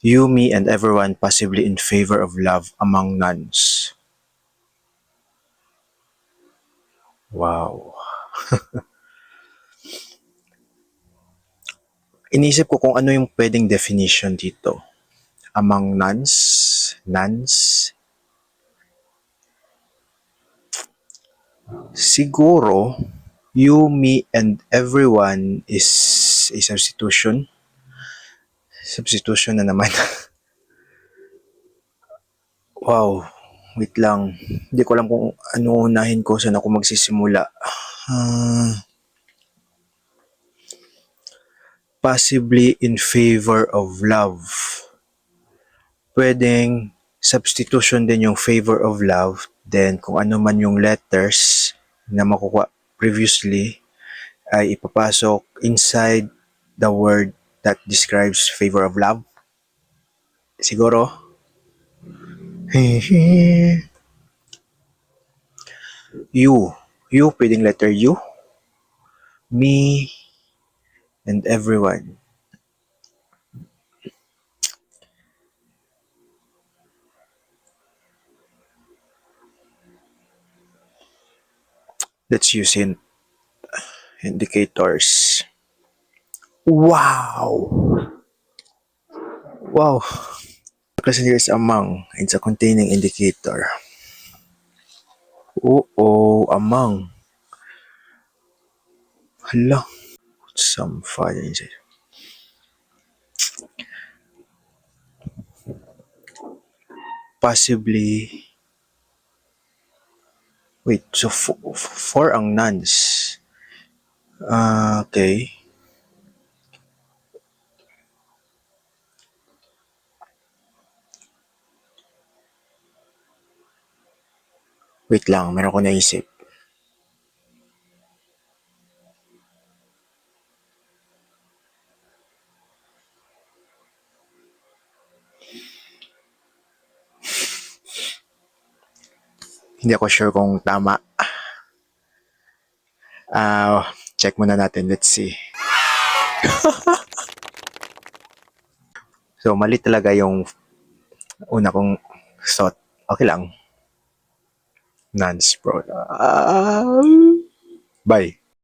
You, me, and everyone possibly in favor of love among nuns. Wow. Inisip ko kung ano yung pwedeng definition dito. Among nuns, nuns. Siguro, you, me, and everyone is a substitution. Substitution na naman. Wow. Wait lang. Hindi ko alam kung ano unahin ko. Saan ako magsisimula. Ah, possibly in favor of love. Pwedeng substitution din yung favor of love. Then kung ano man yung letters na makukuha previously ay ipapasok inside the word that describes favor of love. Siguro. You. You, pwedeng letter U. Me, and everyone. Let's use indicators. Wow! Wow! Kasi here's among. It's a containing indicator. Oo, among. Hala. Some fire inside. Possibly. Wait, so four ang nuns. Okay. Wait lang, meron ko naisip. Hindi ako sure kung tama. Check muna natin. Let's see. So, mali talaga yung una kong thought. Okay lang. Nuns, bro. Bye.